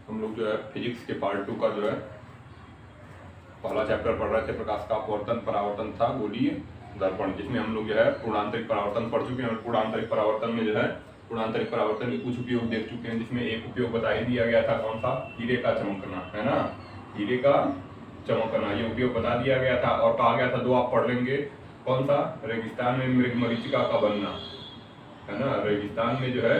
हम लोग जो है फिजिक्स के पार्ट 2 का जो है पहला चैप्टर पढ़ रहे थे, प्रकाश का अपवर्तन परावर्तन था गोलीय दर्पण, जिसमें हम लोग जो है पूर्णांतरिक परावर्तन पढ़ चुके हैं। और पूर्णांतरिक परावर्तन में जो है पूर्णांतरिक परावर्तन के कुछ उपयोग देख चुके हैं, जिसमें एक उपयोग बता ही दिया गया था, कौन सा? हीरे का चमकना, है ना, हीरे का चमकना, ये उपयोग बता दिया गया था। और कहा गया था दो आप पढ़ लेंगे, कौन सा? रेगिस्तान में मरीचिका का बनना, है ना, रेगिस्तान में जो है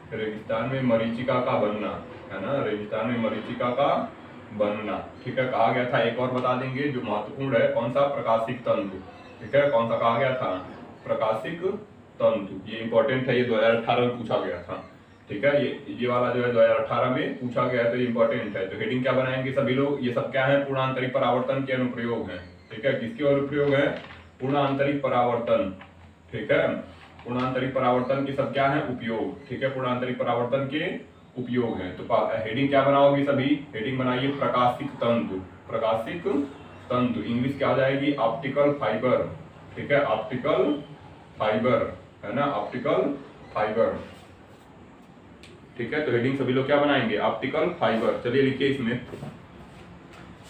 रेगिस्तान में मरीचिका का बनना, है ना, रेगिस्तान में मरीचिका का बनना, ठीक है, कहा गया था। एक और बता देंगे जो महत्वपूर्ण है, कौन सा? प्रकाशिक तंतु, ठीक है, कौन सा कहा गया था? प्रकाशिक तंतु, ये इंपॉर्टेंट है, ये 2018 में पूछा गया था, ठीक है, ये वाला जो है 2018 में पूछा गया है, तो ये इंपॉर्टेंट है। तो हेडिंग क्या बनाएंगे सभी लोग? ये सब क्या है? पूर्णांतरिक परावर्तन के अनुप्रयोग है, ठीक है, किसके अनुप्रयोग है? पूर्णांतरिक परावर्तन, ठीक है, पूर्णांतरिक परावर्तन के सब क्या है? उपयोग, ठीक है, पूर्णांतरिक परावर्तन के उपयोग है। तो हेडिंग क्या बनाओगे सभी? हेडिंग बनाइए प्रकाशिक तंतु, प्रकाशिक तंतु, इंग्लिश क्या आ जाएगी? ऑप्टिकल फाइबर, ठीक है, ऑप्टिकल फाइबर, है ना, ऑप्टिकल फाइबर, ठीक है। तो हेडिंग सभी लोग क्या बनाएंगे? Optical fibre. चलिए लिखिए इसमें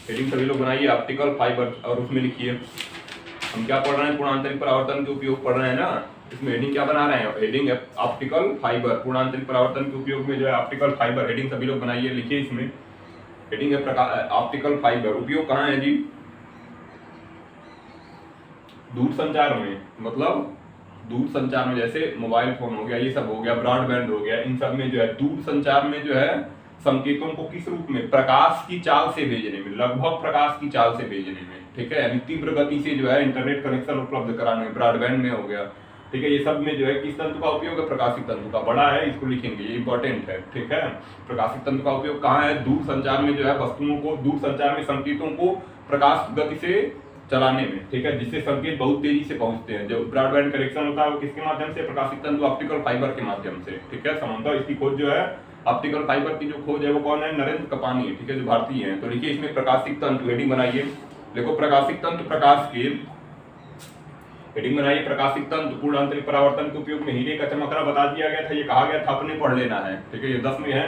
हेडिंग सभी लोग बनाइए ऑप्टिकल फाइबर, और उसमें लिखिए हम क्या पढ़ रहे हैं? पूर्णांतरिक परावर्तन के उपयोग पढ़ रहे हैं ना, इसमें हेडिंग क्या बना रहे हैं? हेडिंग है ऑप्टिकल फाइबर, पूर्णांतरिक परावर्तन के उपयोग में जो है ऑप्टिकल फाइबर, हेडिंग सभी लोग बनाइए, लिखिए इसमें हेडिंग है ऑप्टिकल फाइबर। उपयोग कहाँ है जी? दूरसंचार में, मतलब दूरसंचार में, जैसे मोबाइल फोन हो गया, ये सब हो गया, ब्रॉडबैंड हो गया, इन सब में जो है दूरसंचार में जो है संकेतों को किस रूप में? प्रकाश की चाल से भेजने में, लगभग प्रकाश की चाल से भेजने में, ठीक है, यानी तीव्र गति से जो है इंटरनेट कनेक्शन उपलब्ध कराने में, ब्रॉडबैंड में हो गया, ठीक है, ये सब में जो है किस तंतु का उपयोग है? प्रकाशिक तंतु का। बड़ा है, इसको लिखेंगे, ये इंपॉर्टेंट है, ठीक है। प्रकाशिक तंतु का उपयोग कहाँ है? दूरसंचार में जो है वस्तुओं को, दूरसंचार में संकेतों को प्रकाश गति से चलाने में, ठीक है, जिससे संकेत बहुत तेजी से पहुंचते हैं। जो ब्रॉडबैंड कनेक्शन होता है वो किसके माध्यम से? प्रकाशिक तंतु ऑप्टिकल फाइबर के माध्यम से, ठीक है। समानतः इसकी खोज जो है ऑप्टिकल फाइबर की जो खोज है वो कौन है? नरेंद्र कपानी, ठीक है, जो भारतीय हैं। तो लिखिए इसमें प्रकाशिक तंतु, हेडिंग बनाइए, देखो प्रकाशिक तंतु, प्रकाश के, हेडिंग बनाइए प्रकाशिक तंतु, पूर्णांतरिक परावर्तन के उपयोग में हीरे का चमकना बता दिया गया था, ये कहा गया था, अपने पढ़ लेना है, ठीक है, ये 10 में है।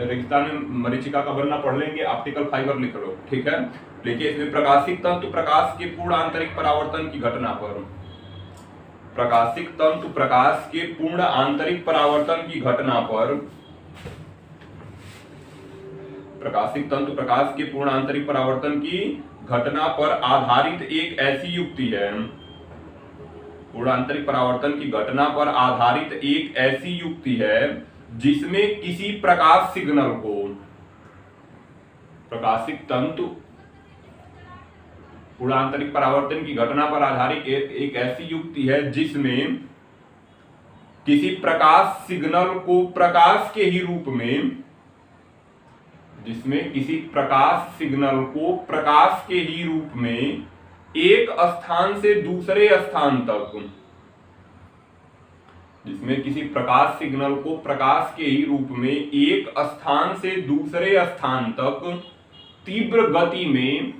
रेगिस्तान में मरीचिका का बनना पढ़ लेंगे, ऑप्टिकल फाइबर लिख लो, ठीक है। देखिए इसमें प्रकाशिक तंतु प्रकाश के पूर्ण आंतरिक परावर्तन की घटना पर, प्रकाशिक तंतु प्रकाश के पूर्ण आंतरिक परावर्तन की घटना पर, प्रकाशिक तंतु प्रकाश के पूर्ण आंतरिक परावर्तन की घटना पर आधारित एक ऐसी युक्ति है, पूर्ण आंतरिक परावर्तन की घटना पर आधारित एक ऐसी युक्ति है जिसमें किसी प्रकाश सिग्नल को, प्रकाशिक तंतु पूर्ण आंतरिक परावर्तन की घटना पर आधारित एक ऐसी युक्ति है जिसमें किसी प्रकाश सिग्नल को प्रकाश के ही रूप में, जिसमें किसी प्रकाश सिग्नल को प्रकाश के ही रूप में एक स्थान से दूसरे स्थान तक, जिसमें किसी प्रकाश सिग्नल को प्रकाश के ही रूप में एक स्थान से दूसरे स्थान तक तीव्र गति में,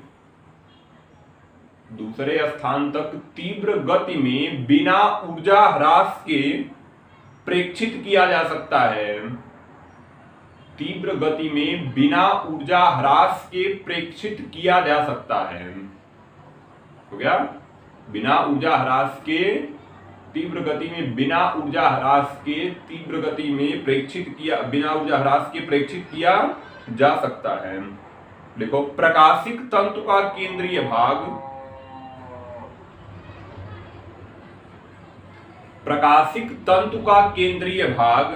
दूसरे स्थान तक तीव्र गति में बिना ऊर्जा ह्रास के प्रेक्षित किया जा सकता है, तीव्र गति में बिना ऊर्जा ह्रास के प्रेक्षित किया जा सकता है, हो गया, बिना ऊर्जा ह्रास के, तीव्र गति में बिना ऊर्जा ह्रास के तीव्र गति में प्रेक्षित किया, बिना ऊर्जा ह्रास के प्रेक्षित किया जा सकता है। देखो प्रकाशिक तंतु का केंद्रीय भाग, प्रकाशिक तंतु का केंद्रीय भाग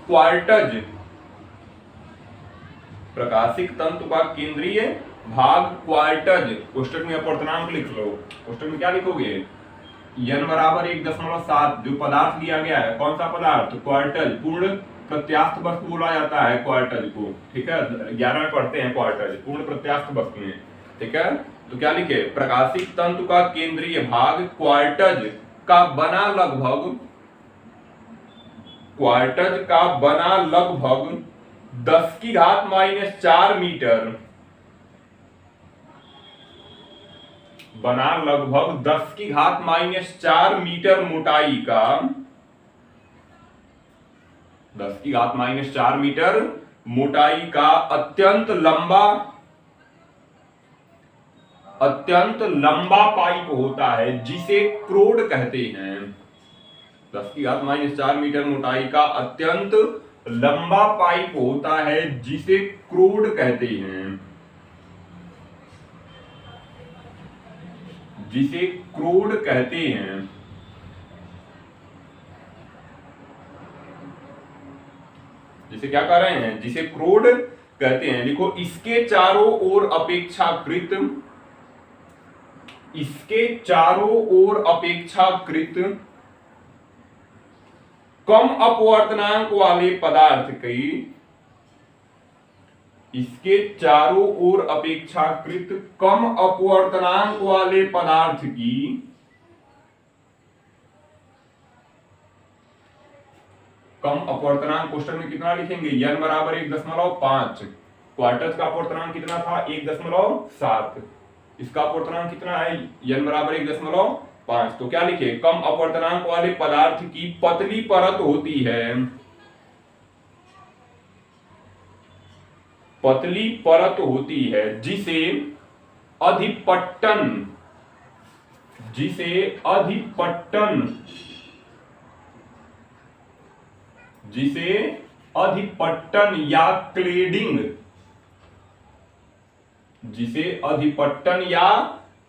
क्वार्टज, प्रकाशिक तंतु का केंद्रीय भाग क्वार्टज, कोष्टक में अपवर्तनांक लिख लो, कोष्टक में क्या लिखोगे? n बराबर 1.7, जो पदार्थ लिया गया है, कौन सा पदार्थ? क्वार्टज, पूर्ण प्रत्यास्थ वस्तु बोला जाता है क्वार्टज को, ठीक है, 11 में पढ़ते हैं क्वार्टज, पूर्ण प्रत्यास्थ वस्तु में, ठीक है। तो क्या लिखे? प्रकाशिक तंतु का केंद्रीय भाग क्वार्टज का बना लगभग, क्वार्टज का बना लगभग 10⁻⁴ मीटर, बना लगभग 10⁻⁴ मीटर मोटाई का 10⁻⁴ मीटर मोटाई का अत्यंत लंबा पाइप होता है जिसे क्रोड कहते हैं। 10⁻⁴ मीटर मोटाई का अत्यंत लंबा पाइप होता है जिसे क्रोड कहते हैं, जिसे क्रोड कहते हैं। जिसे क्या कह रहे हैं? जिसे क्रोड कहते हैं। लिखो, इसके चारों ओर अपेक्षाकृत कम अपवर्तनांक वाले पदार्थ की, इसके चारों ओर अपेक्षाकृत कम अपवर्तनांक वाले पदार्थ की कम अपवर्तनांक कोष्टक में कितना लिखेंगे? n बराबर 1.5। क्वार्टर्स का अपवर्तनांक कितना था? 1.7। इसका अपवर्तनांक कितना है? n बराबर 1.5। तो क्या लिखे? कम अपवर्तनांक वाले पदार्थ की पतली परत होती है, पतली परत होती है जिसे अधिपट्टन या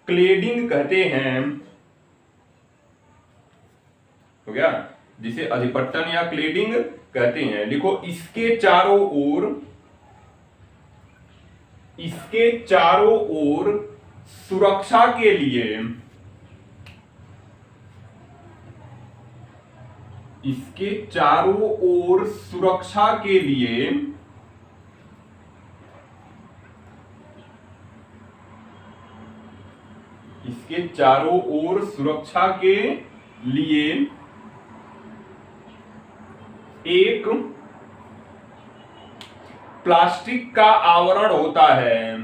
क्लेडिंग कहते हैं। हो गया? जिसे अधिपट्टन या क्लेडिंग कहते हैं। लिखो, इसके चारों ओर सुरक्षा के लिए, इसके चारों ओर सुरक्षा के लिए इसके चारों ओर सुरक्षा के लिए एक प्लास्टिक का आवरण होता है।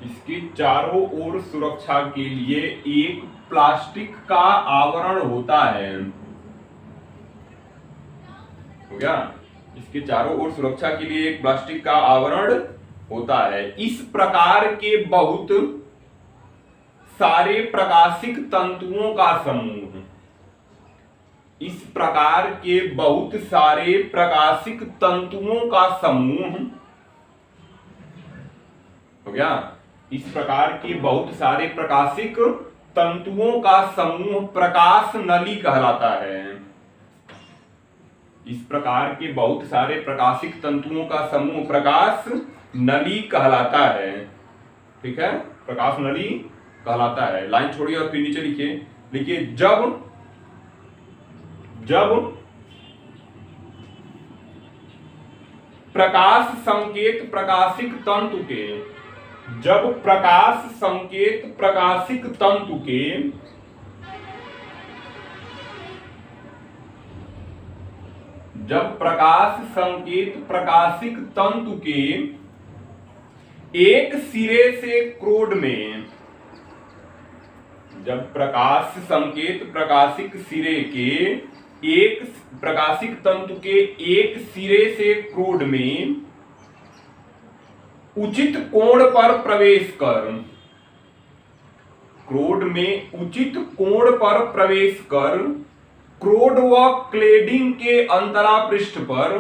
इसके चारों ओर सुरक्षा के लिए एक प्लास्टिक का आवरण होता है। हो गया? इसके चारों ओर सुरक्षा के लिए एक प्लास्टिक का आवरण होता है। इस प्रकार के बहुत सारे प्रकाशिक तंतुओं का समूह, इस प्रकार के बहुत सारे प्रकाशिक तंतुओं का समूह, हो गया? इस प्रकार के बहुत सारे प्रकाशिक तंतुओं का समूह प्रकाश नली कहलाता है। इस प्रकार के बहुत सारे प्रकाशिक तंतुओं का समूह प्रकाश नली कहलाता है। ठीक है? प्रकाश नली कहलाता है। लाइन छोड़िए और फिर नीचे लिखिए, जब प्रकाश संकेत प्रकाशिक तंतु के, जब प्रकाश संकेत प्रकाशिक तंतु के जब प्रकाश संकेत प्रकाशिक तंतु के एक सिरे से क्रोड में, जब प्रकाश संकेत प्रकाशिक सिरे के एक प्रकाशिक तंतु के एक सिरे से क्रोड में उचित कोण पर प्रवेश कर, क्रोड में उचित कोण पर प्रवेश कर क्रोड व क्लेडिंग के अंतरापृष्ठ पर,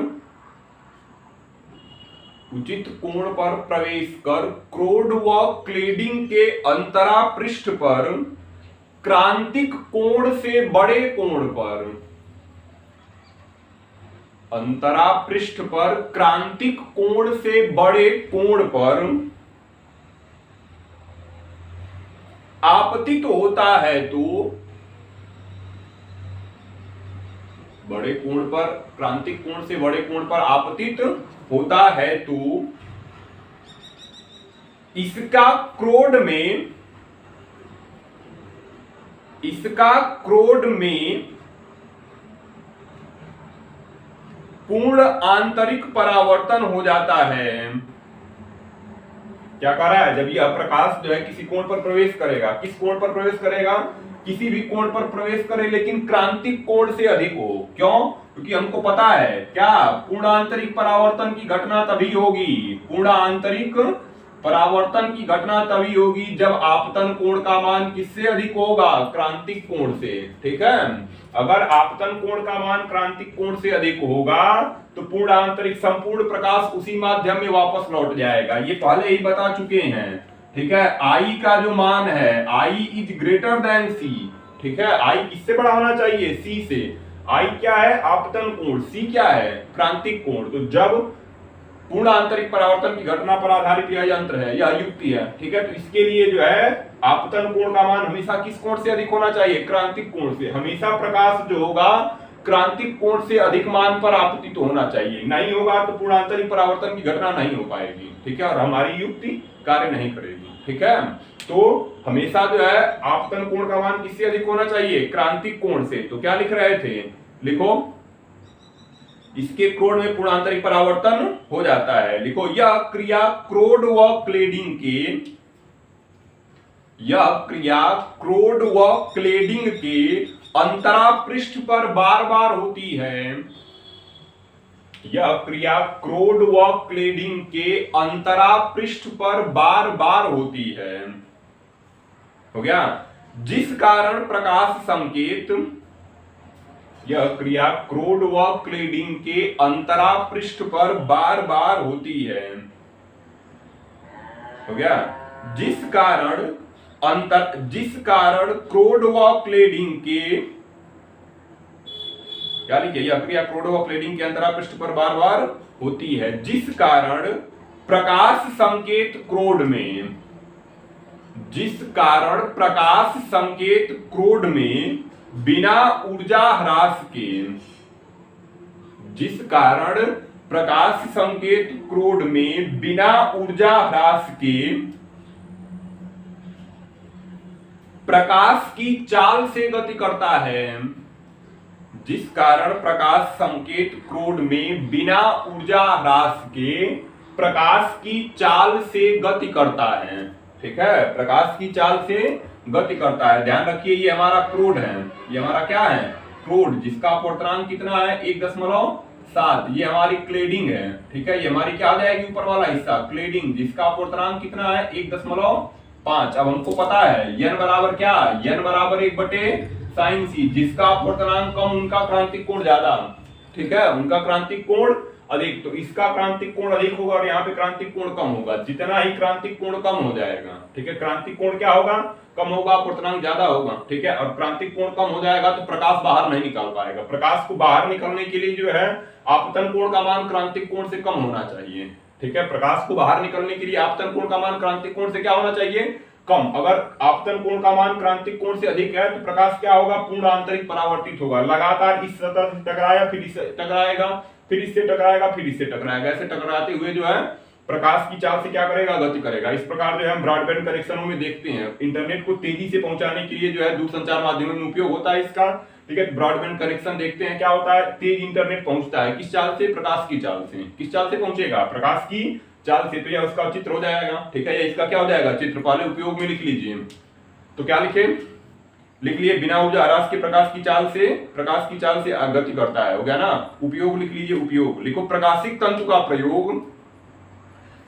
उचित कोण पर प्रवेश कर क्रोड व क्लेडिंग के अंतरापृष्ठ पर क्रांतिक कोण से बड़े कोण पर, अंतरापृष्ठ पर क्रांतिक कोण से बड़े कोण पर आपतित होता है तो, बड़े कोण पर, क्रांतिक कोण से बड़े कोण पर आपतित होता है तो इसका क्रोड में पूर्ण आंतरिक परावर्तन हो जाता है। क्या कह रहा है? जब यह प्रकाश जो है किसी कोण पर प्रवेश करेगा, किस कोण पर प्रवेश करेगा? किसी भी कोण पर प्रवेश करे लेकिन क्रांतिक कोण से अधिक हो। क्यों? क्योंकि हमको पता है क्या, पूर्ण आंतरिक परावर्तन की घटना तभी होगी, पूर्ण आंतरिक परावर्तन की घटना तभी होगी जब आपतन कोण का मान किससे अधिक होगा, क्रांतिक कोण से। ठीक है, अगर आपतन कोण का मान क्रांतिक कोण से अधिक होगा तो पूर्ण आंतरिक संपूर्ण प्रकाश उसी माध्यम में वापस लौट जाएगा, ये पहले ही बता चुके हैं। ठीक है, I का जो मान है I is greater than C। ठीक है, I किससे बड़ा होना चाहिए, C से। I क्या है, आपतन कोण, C क्या है, क्रांतिक कोण। तो जब पूर्ण आंतरिक परावर्तन की घटना पर आधारित यह यंत्र है, यह युक्ति है। ठीक है, तो इसके लिए जो है आपतन कोण का मान हमेशा किस कोण से अधिक होना चाहिए, क्रांतिक कोण से। हमेशा प्रकाश जो होगा क्रांतिक कोण से अधिक मान पर आपतित तो होना चाहिए, नहीं होगा तो पूर्ण आंतरिक परावर्तन की घटना नहीं हो पाएगी। ठीक है, और हमारी युक्ति कार्य नहीं करेगी। ठीक है, तो हमेशा जो है आपतन कोण का मान किससे अधिक होना चाहिए, क्रांतिक कोण से। तो क्या लिख रहे थे, लिखो इसके क्रोड में पूर्ण आंतरिक परावर्तन हो जाता है। लिखो यह क्रिया क्रोड व क्लेडिंग के, यह क्रिया क्रोड व क्लेडिंग के अंतरा पृष्ठ पर बार बार होती है। यह क्रिया क्रोड व क्लेडिंग के अंतरा पृष्ठ पर बार बार होती है। हो गया, जिस कारण प्रकाश संकेत, यह क्रिया क्रोड व क्लेडिंग के अंतरा पृष्ठ पर बार बार होती है। हो गया, जिस कारण क्रोड व क्लेडिंग के, क्या लिखिए, यह क्रिया क्रोड व क्लेडिंग के अंतरा पृष्ठ पर बार बार होती है, जिस कारण प्रकाश संकेत क्रोड में, जिस कारण प्रकाश संकेत क्रोड में बिना ऊर्जा ह्रास के, जिस कारण प्रकाश संकेत क्रोड में बिना ऊर्जा ह्रास के प्रकाश की चाल से गति करता है, जिस कारण प्रकाश संकेत क्रोड में बिना ऊर्जा ह्रास के प्रकाश की चाल से गति करता है। ठीक है, प्रकाश की चाल से गति करता है। ध्यान रखिए, ये हमारा क्रोड है, ये हमारा क्या है, क्रोड, जिसका अपवर्तनांक कितना है 1.7। ये हमारी क्लेडिंग है। ठीक है, ये हमारी क्या आ जाएगी, ऊपर वाला हिस्सा क्लेडिंग, जिसका अपवर्तनांक कितना है 1.5। अब हमको पता है n बराबर क्या, n बराबर 1/sin c, जिसका अपवर्तनांक कम उनका क्रांतिक कोण ज्यादा। ठीक है, उनका क्रांतिक कोण अधिक, तो इसका क्रांतिक कोण अधिक होगा और यहाँ पे क्रांतिक कोण कम होगा। जितना ही क्रांतिक कोण कम हो जाएगा, ठीक है, क्रांतिक कोण क्या होगा, कम होगा, अपवर्तनांक ज्यादा होगा। ठीक है, और क्रांतिक कोण कम हो जाएगा तो प्रकाश बाहर नहीं निकल पाएगा। प्रकाश को बाहर निकलने के लिए जो है आपतन कोण का मान क्रांतिक कोण से कम होना चाहिए। ठीक है, प्रकाश को बाहर निकलने के लिए आपतन कोण का मान क्रांतिक कोण से क्या होना चाहिए, कम। अगर आपतन कोण का मान क्रांतिक कोण से अधिक है तो प्रकाश क्या होगा, पूर्ण आंतरिक परावर्तित होगा। लगातार इस सतह से टकराया, फिर इससे टकराएगा, फिर इससे टकराएगा, फिर इससे टकराएगा, ऐसे टकराते हुए जो है प्रकाश की चाल से क्या करेगा, गति करेगा। इस प्रकार जो है हम ब्रॉडबैंड कनेक्शनों में देखते हैं, इंटरनेट को तेजी से पहुंचाने के लिए जो है दूरसंचार माध्यमों में उपयोग होता है इसका। ठीक है, ब्रॉडबैंड कनेक्शन देखते हैं क्या होता है, तेज इंटरनेट पहुंचता है किस चाल से, प्रकाश की चाल से। किस चाल से पहुंचेगा, प्रकाश की चाल से। तो यह उसका चित्र हो जाएगा। ठीक है, ये इसका क्या हो जाएगा, चित्र। पहले उपयोग में लिख लीजिए, तो क्या लिखे, लिख लिए बिना ऊर्जा ह्रास के प्रकाश की चाल से गति करता है। हो गया ना। उपयोग लिख लीजिए, उपयोग लिखो, प्रकाशिक तंतु का प्रयोग,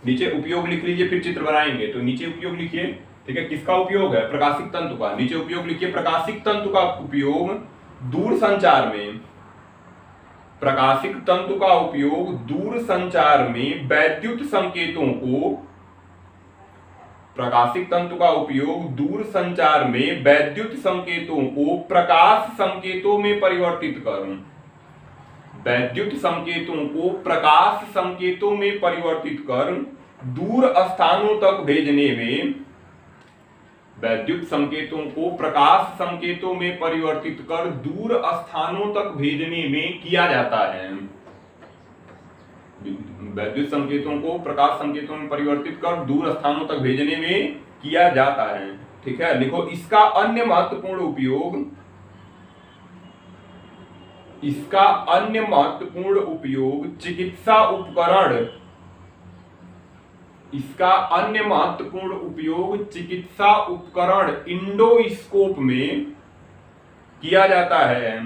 नीचे उपयोग लिख लीजिए, फिर चित्र बनाएंगे। तो नीचे उपयोग लिखिए। ठीक है, किसका उपयोग है, प्रकाशिक तंतु का। नीचे उपयोग लिखिए, प्रकाशिक तंतु का उपयोग दूर संचार में, प्रकाशिक तंतु का उपयोग दूर संचार में वैद्युत संकेतों को, प्रकाशिक तंतु का उपयोग दूर संचार में वैद्युत संकेतों को प्रकाश संकेतों में परिवर्तित कर, वैद्युत संकेतों को प्रकाश संकेतों में परिवर्तित कर दूर स्थानों तक भेजने में, वैद्युत संकेतों को प्रकाश संकेतों में परिवर्तित कर दूर स्थानों तक भेजने में किया जाता है। वैद्युत संकेतों को प्रकाश संकेतों में परिवर्तित कर दूर स्थानों तक भेजने में किया जाता है। ठीक है, लिखो, इसका अन्य महत्वपूर्ण उपयोग, इसका अन्य महत्वपूर्ण उपयोग चिकित्सा उपकरण, इसका अन्य महत्वपूर्ण उपयोग चिकित्सा उपकरण इंडोस्कोप में किया जाता है।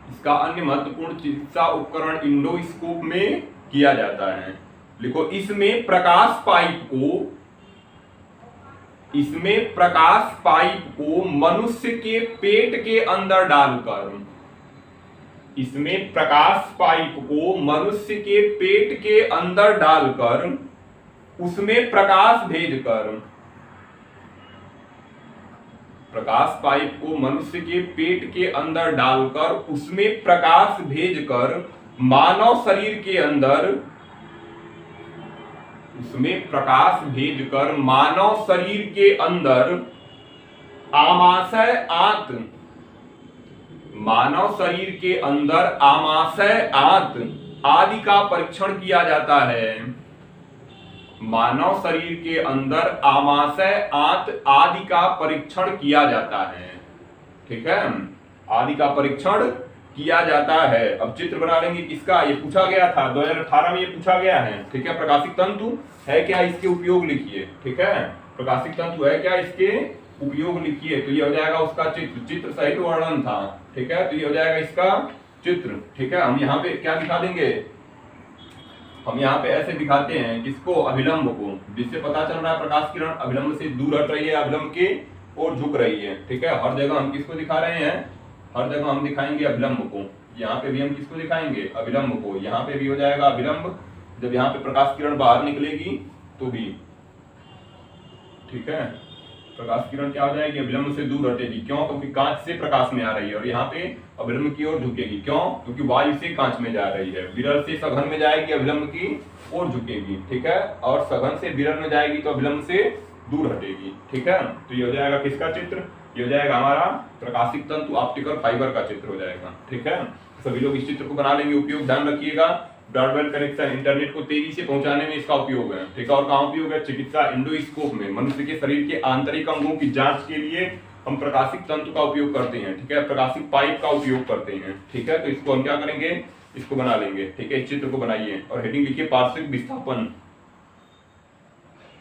इसका अन्य महत्वपूर्ण चिकित्सा उपकरण इंडोस्कोप में किया जाता है। लिखो, इसमें प्रकाश पाइप को मनुष्य के पेट के अंदर डालकर, इसमें प्रकाश पाइप को मनुष्य के पेट के अंदर डालकर उसमें प्रकाश भेजकर, प्रकाश पाइप को मनुष्य के पेट के अंदर डालकर उसमें प्रकाश भेजकर मानव शरीर के अंदर, उसमें प्रकाश भेजकर मानव शरीर के अंदर आमाशय आंत, मानव शरीर के अंदर आमाशय आंत आदि का परीक्षण किया जाता है। मानव शरीर के अंदर आमाशय आंत आदि का परीक्षण किया जाता है। ठीक है, आदि का परीक्षण किया जाता है। अब चित्र बना लेंगे किसका, ये पूछा गया था 2018 में, ये पूछा गया है। ठीक है, प्रकाशिक तंतु है क्या, इसके उपयोग लिखिए। ठीक है, प्रकाशिक तंतु है क्या, इसके उपयोग लिखिए। तो ये हो जाएगा उसका चित्र, चित्र सहित वर्णन था। ठीक है, तो ये हो जाएगा इसका चित्र। ठीक है, हम यहाँ पे क्या दिखा देंगे, हम यहाँ पे ऐसे दिखाते हैं किसको, अभिलंब को, जिससे पता चल रहा है प्रकाश किरण अभिलंब से दूर हट रही है, अभिलंब की ओर झुक रही है। ठीक है, हर जगह हम किसको दिखा रहे हैं, हर जगह हम दिखाएंगे अभिलंब को। यहाँ पे भी हम किसको दिखाएंगे, अभिलंब को। यहाँ पे भी हो जाएगा अभिलंब, जब यहाँ पे प्रकाश किरण बाहर निकलेगी तो भी। ठीक है, प्रकाश किरण क्या हो जाएगी, अभिलंब से दूर हटेगी। क्यों, क्योंकि कांच से प्रकाश में आ रही है, और यहाँ पे अभिलंब की ओर झुकेगी। क्यों, क्योंकि वायु से कांच में जा रही है। विरल से सघन में जाएगी, अभिलंब की ओर झुकेगी। ठीक है, और सघन से विरल में जाएगी तो अभिलंब से दूर हटेगी। ठीक है, तो ये हो जाएगा किसका चित्र, ये हो जाएगा हमारा प्रकाशिक तंतु ऑप्टिकल फाइबर का चित्र हो जाएगा। ठीक है, सभी लोग इस चित्र को बना लेंगे। उपयोग ध्यान रखिएगा, ब्रॉडबैंड कनेक्शन, इंटरनेट को तेजी से पहुंचाने में इसका उपयोग है। ठीक है, और कहाँ उपयोग है, चिकित्सा इंडोस्कोप में मनुष्य के शरीर के आंतरिक अंगों की जांच के लिए हम प्रकाशिक तंतु का उपयोग करते हैं। ठीक है, प्रकाशिक पाइप का उपयोग करते हैं। ठीक है, तो इसको हम क्या करेंगे, इसको बना लेंगे। ठीक है, इस चित्र को बनाइए और हेडिंग लिखिए पार्श्विक विस्थापन।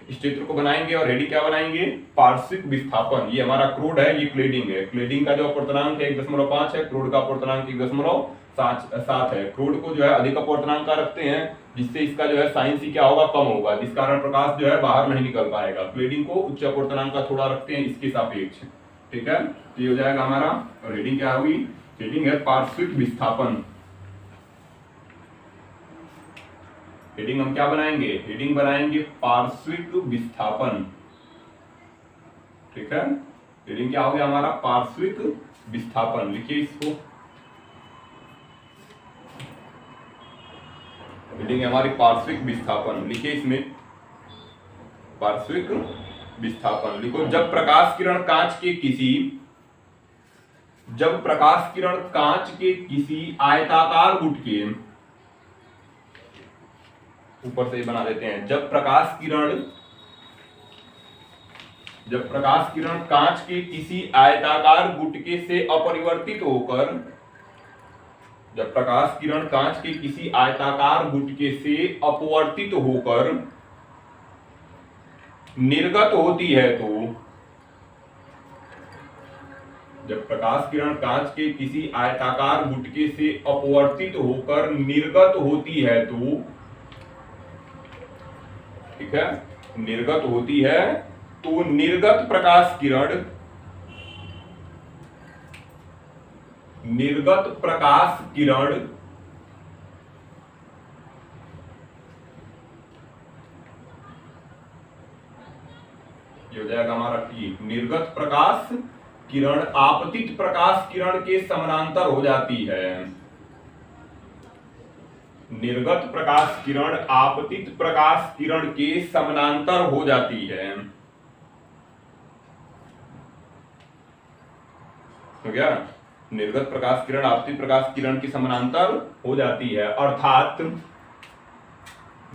इस चित्र को बनाएंगे और हेडिंग क्या बनाएंगे, पार्श्विक विस्थापन। ये हमारा क्रोड है, ये क्लेडिंग है। क्लेडिंग का जो अपवर्तनांक है 1.5 है, क्रोड का अपवर्तनांक 1.7 है। क्रोड को जो है अधिक अपवर्तनांक का रखते हैं, जिससे इसका जो है साइन सी क्या होगा, कम होगा, जिस कारण प्रकाश जो है बाहर नहीं निकल पाएगा। क्लेडिंग को उच्च अपवर्तनांक का थोड़ा रखते हैं इसके सापेक्ष। ठीक है, तो ये हो जाएगा हमारा, और हेडिंग क्या होगी, हेडिंग है पार्श्विक विस्थापन। हेडिंग हम क्या बनाएंगे, हेडिंग बनाएंगे पार्श्विक विस्थापन। ठीक है, हेडिंग क्या हो गया हमारा, पार्श्विक विस्थापन। लिखिए इसको, हेडिंग हमारी पार्श्विक विस्थापन। लिखिए इसमें पार्श्विक विस्थापन। लिखो, जब प्रकाश किरण कांच के किसी आयताकार गुट के, ऊपर से बना देते हैं, जब प्रकाश किरण कांच के किसी आयताकार गुटके से अपरिवर्तित होकर, जब प्रकाश किरण कांच के किसी आयताकार गुटके से अपवर्तित होकर निर्गत होती है तो, जब प्रकाश किरण कांच के किसी आयताकार गुटके से अपवर्तित होकर निर्गत होती है तो, ठीक है, निर्गत होती है तो निर्गत प्रकाश किरण ये हो जाएगा हमारा टी। निर्गत प्रकाश किरण आपतित प्रकाश किरण के समानांतर हो जाती है। निर्गत प्रकाश किरण आपतित प्रकाश किरण के समानांतर हो जाती है। हो गया, निर्गत प्रकाश किरण आपतित प्रकाश किरण के समानांतर हो जाती है, अर्थात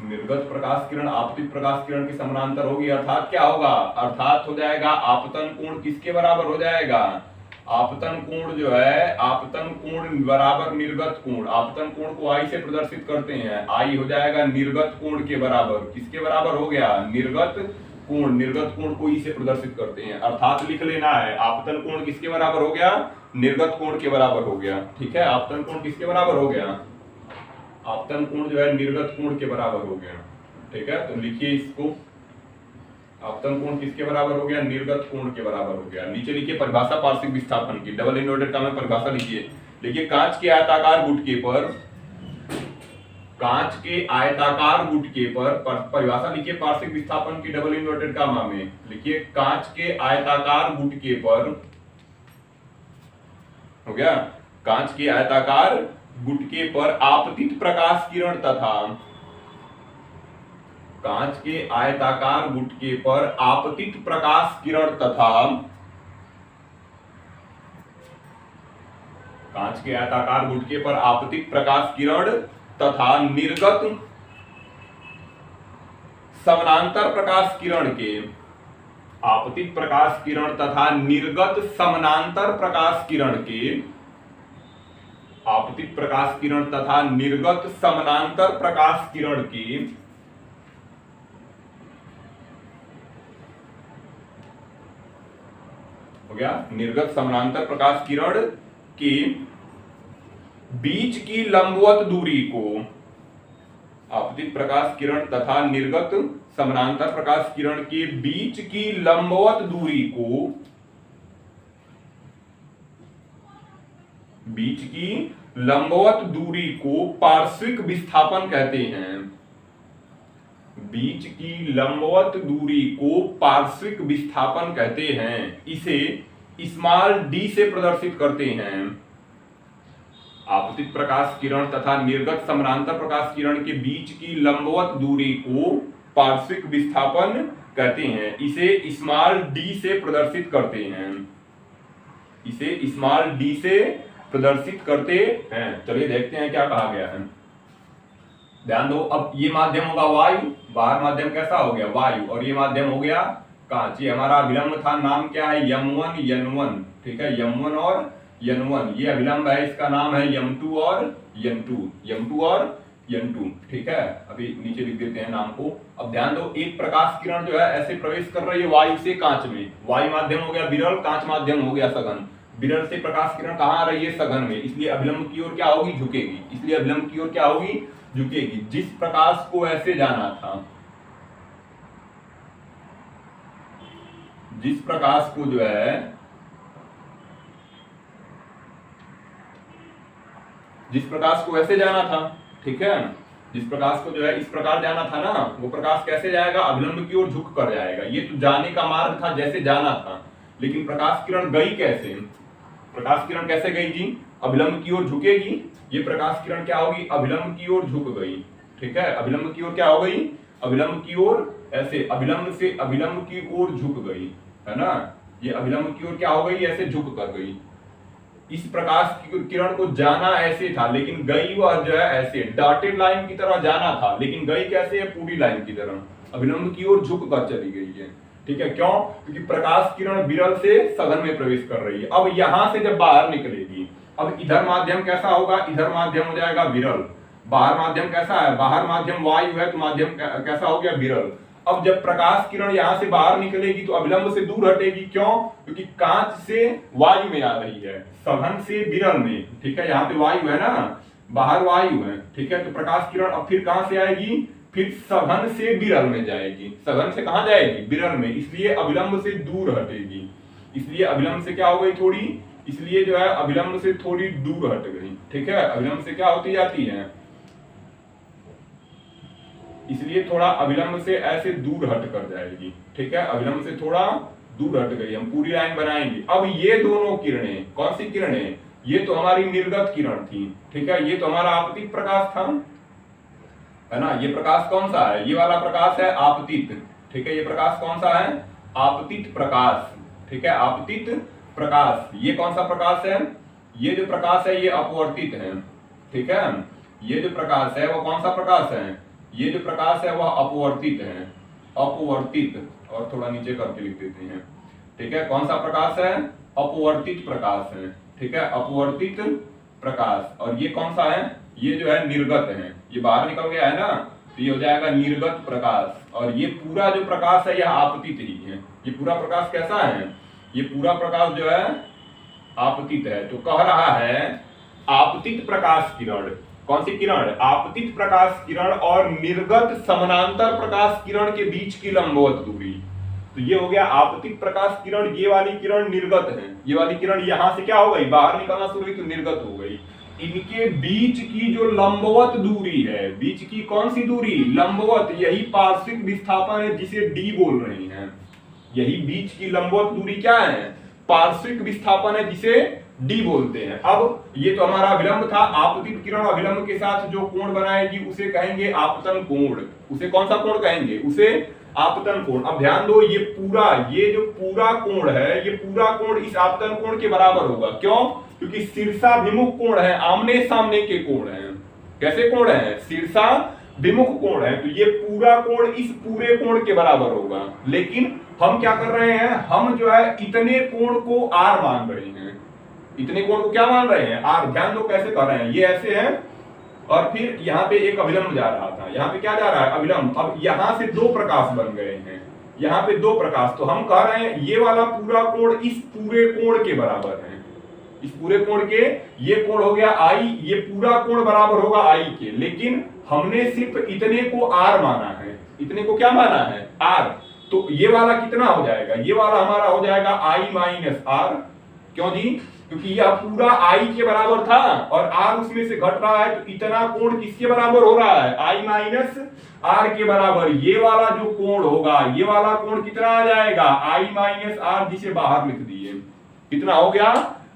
निर्गत प्रकाश किरण आपतित प्रकाश किरण के समानांतर होगी, अर्थात क्या होगा, अर्थात हो जाएगा आपतन कोण किसके बराबर हो जाएगा, आपतन कोण जो है, आपतन कोण बराबर निर्गत कोण। आपतन कोण को आई से प्रदर्शित करते हैं, आई हो जाएगा निर्गत कोण के बराबर। किसके बराबर हो गया, निर्गत कोण। निर्गत कोण को ई से प्रदर्शित करते हैं, अर्थात लिख लेना है आपतन कोण किसके बराबर हो गया, निर्गत कोण के बराबर हो गया। ठीक है, आपतन कोण किसके बराबर हो गया? आपतन कोण जो है निर्गत कोण के बराबर हो गया। ठीक है, तो लिखिए इसको, आपतन कोण किसके बराबर हो गया? निर्गत कोण के बराबर हो गया। नीचे लिखिए परिभाषा पार्श्विक विस्थापन की, डबल इन्वर्टेड का में परिभाषा लिखिए। देखिए कांच के आयताकार गुटके पर, कांच के आयताकार गुटके पर परिभाषा लिखिए पार्श्विक विस्थापन की डबल इन्वर्टेड कामा में। लिखिए कांच के आयताकार गुटके पर, हो गया, कांच के आयताकार गुटके पर आपतित प्रकाश किरण तथा, कांच के आयताकार गुटके पर आपतित प्रकाश किरण तथा, कांच के आयताकार गुटके पर आपतित प्रकाश किरण तथा निर्गत समानांतर प्रकाश किरण के, आपतित प्रकाश किरण तथा निर्गत समानांतर प्रकाश किरण के, आपतित प्रकाश किरण तथा निर्गत समानांतर प्रकाश किरण के, हो गया, निर्गत समानांतर प्रकाश किरण के बीच की लंबवत दूरी को, आपतित प्रकाश किरण तथा निर्गत समानांतर प्रकाश किरण के बीच की लंबवत दूरी को, बीच की लंबवत दूरी को पार्श्विक विस्थापन कहते हैं। बीच की लंबवत दूरी को पार्श्विक विस्थापन कहते हैं। इसे स्मॉल d से प्रदर्शित करते हैं। आपतित प्रकाश किरण तथा निर्गत समानांतर प्रकाश किरण के बीच की लंबवत दूरी को पार्श्विक विस्थापन कहते हैं। इसे स्मॉल d से प्रदर्शित करते हैं। इसे स्मॉल d से प्रदर्शित करते हैं। चलिए देखते हैं क्या कहा गया है। ध्यान दो, अब ये माध्यम होगा वायु, बाहर माध्यम कैसा हो गया? वायु, और ये माध्यम हो गया कांच। ये हमारा अभिलंब था, नाम क्या है? M1 N1। ठीक है, M1 और N1 ये अभिलंब है, इसका नाम है M2 और N2, M2 और N2। ठीक है, अभी नीचे लिख देते हैं नाम को। अब ध्यान दो, एक प्रकाश किरण जो है ऐसे प्रवेश कर रही है वायु से कांच में। वायु माध्यम हो गया विरल, कांच माध्यम हो गया सघन। विरल से प्रकाश किरण कहाँ आ रही है? सघन में, इसलिए अभिलंब की ओर क्या होगी? झुकेगी। इसलिए अभिलंब की ओर क्या होगी? झुकेगी। जिस प्रकाश को ऐसे जाना था, जिस प्रकाश को जो है, जिस प्रकाश को ऐसे जाना था, ठीक है, जिस प्रकाश को जो है इस प्रकार जाना था ना, वो प्रकाश कैसे जाएगा? अभिलंब की ओर झुक कर जाएगा। ये तो जाने का मार्ग था, जैसे जाना था, लेकिन प्रकाश किरण गई कैसे? प्रकाश किरण कैसे गई जी? अभिलंब की ओर झुकेगी। ये प्रकाश किरण क्या होगी? अभिलंब की ओर झुक गई। ठीक है, अभिलंब की ओर क्या हो गई? अभिलंब की ओर ऐसे, अभिलंब से अभिलंब की ओर झुक गई, है ना। ये अभिलंब की ओर क्या हो गई? ऐसे झुक कर गई। इस प्रकाश की किरण को जाना ऐसे था, लेकिन गई वह जो है ऐसे डॉटेड लाइन की तरह जाना था, लेकिन गई कैसे है? पूरी लाइन की तरह, अभिलंब की ओर झुक कर चली गई है। ठीक है, क्यों? क्योंकि प्रकाश किरण विरल से सघन में प्रवेश कर रही है। अब यहां से जब बाहर निकलेगी, अब इधर माध्यम कैसा होगा? इधर माध्यम हो जाएगा विरल। बाहर माध्यम कैसा है? बाहर माध्यम वायु है, तो माध्यम कैसा हो गया? विरल। अब जब प्रकाश किरण यहां से बाहर निकलेगी तो अभिलंब से दूर हटेगी। क्यों? क्योंकि कांच से वायु में आ रही है, सघन से विरल में। ठीक है, यहाँ पे वायु है ना, बाहर वायु है। ठीक है, तो प्रकाश किरण अब फिर कहां से आएगी? फिर सघन से विरल में जाएगी। सघन से कहां जाएगी? विरल में, इसलिए अभिलंब से दूर हटेगी। इसलिए अभिलंब से क्या हो गई? थोड़ी, इसलिए जो है अभिलंब से थोड़ी दूर हट गई। ठीक है, अभिलंब से क्या होती जाती है? इसलिए थोड़ा अभिलंब से ऐसे दूर हट कर जाएगी। ठीक है, अभिलंब से थोड़ा दूर हट गई। हम पूरी लाइन बनाएंगे। अब ये दोनों किरणें, कौन सी किरणें? ये तो हमारी निर्गत किरण थी। ठीक है, ये तो हमारा आपतित प्रकाश था, है ना। ये प्रकाश कौन सा है? ये वाला प्रकाश है आपतित। ठीक है, ये प्रकाश कौन सा है? आपतित प्रकाश। ठीक है, आपतित प्रकाश। ये कौन सा प्रकाश है? ये जो प्रकाश है ये अपवर्तित है। ठीक है, ये जो प्रकाश है वो कौन सा प्रकाश है? ये जो प्रकाश है वह अपवर्तित है। अपवर्तित, और थोड़ा नीचे करके लिख देते हैं। ठीक है, कौन सा प्रकाश है? अपवर्तित प्रकाश है। ठीक है, अपवर्तित प्रकाश। और ये कौन सा है? ये जो है निर्गत है। ये बाहर निकल गया है ना, तो ये हो जाएगा निर्गत प्रकाश। और ये पूरा जो प्रकाश है यह आपतित ही है। ये पूरा प्रकाश कैसा है? ये पूरा प्रकाश जो है आपतित है। तो कह रहा है आपतित प्रकाश किरण, कौन सी किरण? आपतित प्रकाश किरण और निर्गत समानांतर प्रकाश किरण के बीच की लंबवत दूरी। तो ये हो गया आपतित प्रकाश किरण, ये वाली किरण निर्गत है, ये वाली किरण यहां से क्या हो गई, बाहर निकलना शुरू हुई तो निर्गत हो गई। इनके बीच की जो लंबवत दूरी है, बीच की कौन सी दूरी? लंबवत, यही पार्श्विक विस्थापन है जिसे डी बोल रहे हैं। यही बीच की लंबवत दूरी क्या है? पार्श्विक विस्थापन है जिसे डी बोलते हैं। अब ये तो हमारा अभिलंब था, आपतित किरण अभिलंब के साथ जो कोण बनाएगी उसे कहेंगे आपतन कोण। उसे कौन सा कोण कहेंगे? उसे आपतन कोण। अब ध्यान दो, ये जो पूरा कोण है, ये पूरा कोण इस आपतन कोण के बराबर होगा। क्यों? क्योंकि शीर्षाभिमुख कोण है, आमने सामने के कोण है। कैसे कोण है? शीर्षाभिमुख कोण है, तो ये पूरा कोण इस पूरे कोण के बराबर होगा। लेकिन हम क्या कर रहे हैं, हम जो है इतने कोण को आर मान रहे हैं। इतने कोण को क्या मान रहे हैं? आर। ध्यान दो कैसे कर रहे हैं, ये ऐसे है और फिर यहाँ पे एक अभिलंब जा रहा था, यहाँ पे क्या जा रहा है? अभिलंब। अब यहाँ से दो प्रकाश बन गए हैं, यहाँ पे दो प्रकाश, तो हम कह रहे हैं ये वाला पूरा कोण इस पूरे कोण के बराबर है। इस पूरे कोण के, ये कोण हो गया आई, ये पूरा कोण बराबर होगा आई के। लेकिन हमने सिर्फ इतने को आर माना है। इतने को क्या माना है? आर। तो ये वाला कितना हो जाएगा? ये वाला हमारा हो जाएगा आई माइनस आर। क्यों जी? क्योंकि यह पूरा आई के बराबर था और आर उसमें से घट रहा है, तो इतना कोण किसके बराबर हो रहा है? आई माइनस आर के बराबर। ये वाला जो कोण होगा, ये वाला कोण कितना आ जाएगा? आई माइनस आर, जिसे बाहर लिख दिए। कितना हो गया?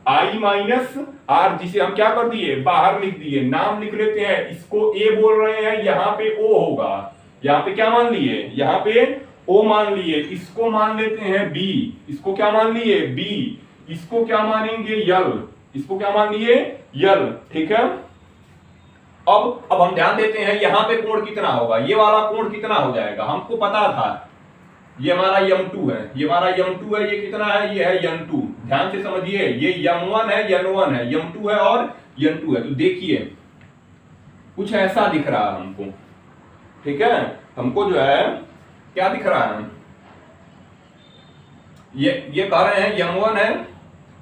आई माइनस आर, जिसे हम क्या कर दिए? बाहर लिख दिए। नाम लिख लेते हैं, इसको ए बोल रहे हैं, यहाँ पे ओ होगा। यहाँ पे क्या मान लिए? यहाँ पे ओ मान लिए। इसको मान लेते हैं बी। इसको क्या मान लिए? बी। इसको क्या मानेंगे? यल। इसको क्या मान लिए? यल। ठीक है। अब हम ध्यान देते हैं यहाँ पे कोण कितना होगा। ये वाला कोण कितना हो जाएगा? हमको पता था, ये हमारा m2 है, ये हमारा m2 है। ये कितना है? ये है n2। ध्यान से समझिए, ये m1 है, n1 है, m2 है और n2 है। तो देखिए कुछ ऐसा दिख रहा है हमको। ठीक है, हमको जो है क्या दिख रहा है? ये कह रहे हैं m1 है,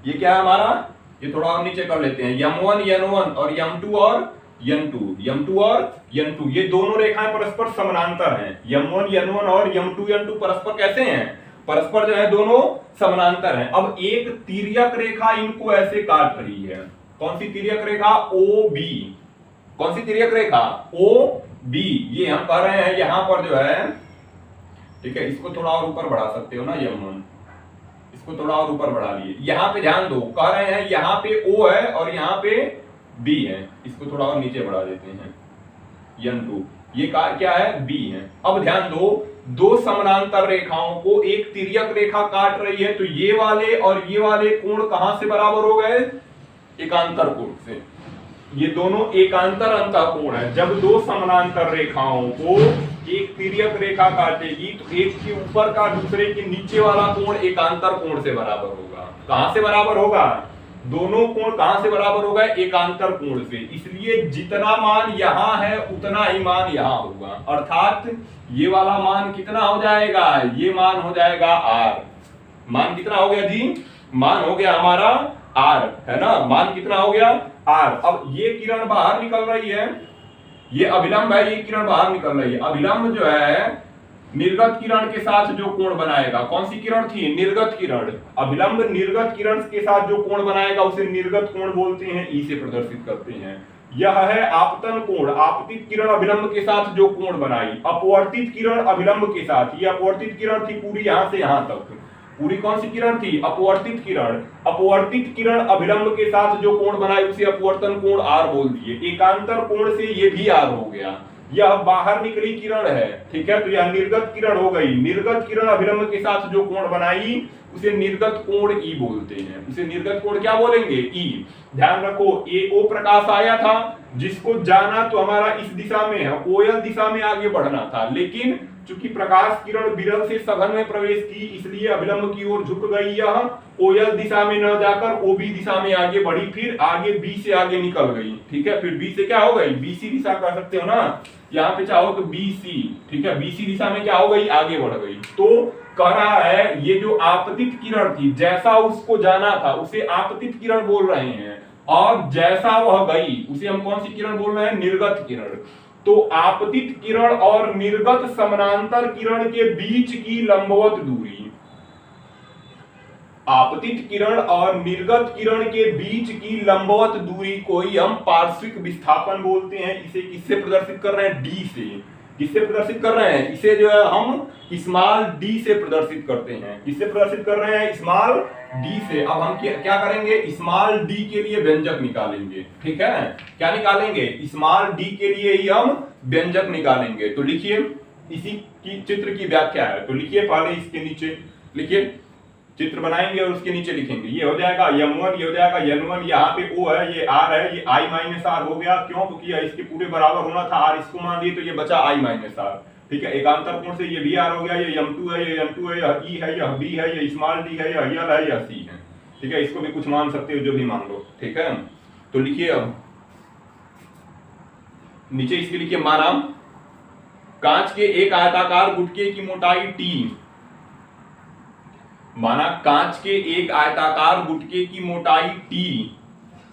ये क्या है हमारा? ये थोड़ा और नीचे कर लेते हैं, m1 n1 और m2 और m2 और n2, ये दोनों रेखाएं परस्पर समानांतर हैं। m1 n1 और m2 n2 परस्पर कैसे हैं? परस्पर जो है दोनों समानांतर हैं। अब एक तिर्यक रेखा इनको ऐसे काट रही है। कौन सी तिर्यक रेखा? OB। कौन सी तिर्यक रेखा? OB। ये हम कह रहे हैं यहां पर जो है, ठीक है, इसको थोड़ा और ऊपर बढ़ा सकते हो ना m1, इसको थोड़ा और ऊपर बढ़ा लिए। यहां पे ध्यान दो, कह रहे हैं यहां पे O है और यहां पे B है। इसको थोड़ा और नीचे बढ़ा देते हैं, n2। ये क्या है? B है। अब ध्यान दो, दो समानांतर रेखाओं को एक तिर्यक रेखा काट रही है, तो ये वाले और ये वाले कोण कहां से बराबर हो गए? एकांतर कोण से। ये दोनों एकांतर अंतःकोण है। जब दो समानांतर रेखाओं को एक तिर्यक रेखा काटेगी तो एक के ऊपर का दूसरे के नीचे वाला कोण एकांतर कोण से बराबर होगा। कहां से बराबर होगा? दोनों कोण कहां से बराबर होगा? एकांतर कोण से। इसलिए जितना मान यहां है उतना ही मान यहां होगा। अर्थात ये वाला मान कितना हो जाएगा? ये मान हो जाएगा आर। मान कितना हो गया जी? मान हो गया हमारा आर, है ना? मान कितना हो गया? आर। अब ये किरण बाहर निकल रही है, ये अभिलंब है, ये किरण बाहर निकल रही है। अभिलंब जो है निर्गत किरण के साथ जो कोण बनाएगा, कौन सी किरण थी? निर्गत किरण। अभिलंब निर्गत किरण के साथ जो कोण बनाएगा उसे निर्गत कोण बोलते हैं, ई से प्रदर्शित करते हैं। यह है आपतन कोण। आपतित किरण अभिलंब के साथ जो कोण बनाई। अपवर्तित किरण अभिलंब के साथ, ये अपवर्तित किरण थी पूरी यहां से यहां तक। पूरी कौन सी किरण थी? अपवर्तित किरण। अपवर्तित किरण अभिलंब के साथ जो कोण बनाई उसे अपवर्तन कोण आर बोल दिए। एकांतर कोण से ये भी आर हो गया। यह बाहर निकली किरण है, ठीक है, तो यह निर्गत किरण हो गई। निर्गत किरण अभिलंब के साथ जो कोण बनाई उसे निर्गत कोण ई बोलते हैं। उसे निर्गत कोण क्या बोलेंगे? ई। ध्यान रखो, ओ प्रकाश आया था जिसको जाना तो हमारा इस दिशा में है, ओएल दिशा में आगे बढ़ना था, लेकिन चूंकि प्रकाश किरण विरल से सघन में प्रवेश की इसलिए अभिलंब की ओर झुक गई। यह ओएल दिशा में न जाकर ओबी दिशा में आगे बढ़ी, फिर आगे बी से आगे निकल गई। ठीक है, फिर बी से क्या हो गई? बीसी दिशा कर सकते हो ना, यहाँ पे चाहो तो बीसी। ठीक है, बीसी दिशा में क्या हो गई? आगे बढ़ गई। तो कह रहा है ये जो आपतित किरण थी, जैसा उसको जाना था उसे आपतित किरण बोल रहे हैं, और जैसा वह गई उसे हम कौन सी किरण बोल रहे हैं? निर्गत किरण। तो आपतित किरण और निर्गत समानांतर किरण के बीच की लंबवत दूरी, आपतित किरण और निर्गत किरण के बीच की लंबवत दूरी को ही हम पार्श्विक विस्थापन बोलते हैं। इसे किससे प्रदर्शित कर रहे हैं? डी से। किससे प्रदर्शित कर रहे हैं? इसे जो है हम स्मॉल डी से प्रदर्शित करते हैं। किससे प्रदर्शित कर रहे हैं? स्मॉल डी से। अब हम क्या करेंगे? स्मॉल डी के लिए व्यंजक निकालेंगे। ठीक है, क्या निकालेंगे? स्मॉल डी के लिए ही हम व्यंजक निकालेंगे। तो लिखिए, इसी की चित्र की व्याख्या है, तो लिखिए पहले इसके नीचे लिखिए, चित्र बनाएंगे और उसके नीचे लिखेंगे। ये हो जाएगा m1, ये हो जाएगा n1, यहाँ पे O है, ये r है, ये i माइनस r हो गया। क्यों? क्योंकि इसके पूरे बराबर होना था, r इसको मान लिए तो ये बचा i माइनस r। ठीक है, एकांतर कोण से ये br हो गया, ये m2 है, ये n2 है, यह e है, यह b है, ये स्मॉल d है, यह l है, यह c है। ठीक है, इसको भी कुछ मान सकते हो, जो भी मान लो। ठीक है, तो लिखिए अब नीचे इसके लिखिए, माना कांच के एक आयताकार गुटके की मोटाई t, माना कांच के एक आयताकार गुटके की मोटाई t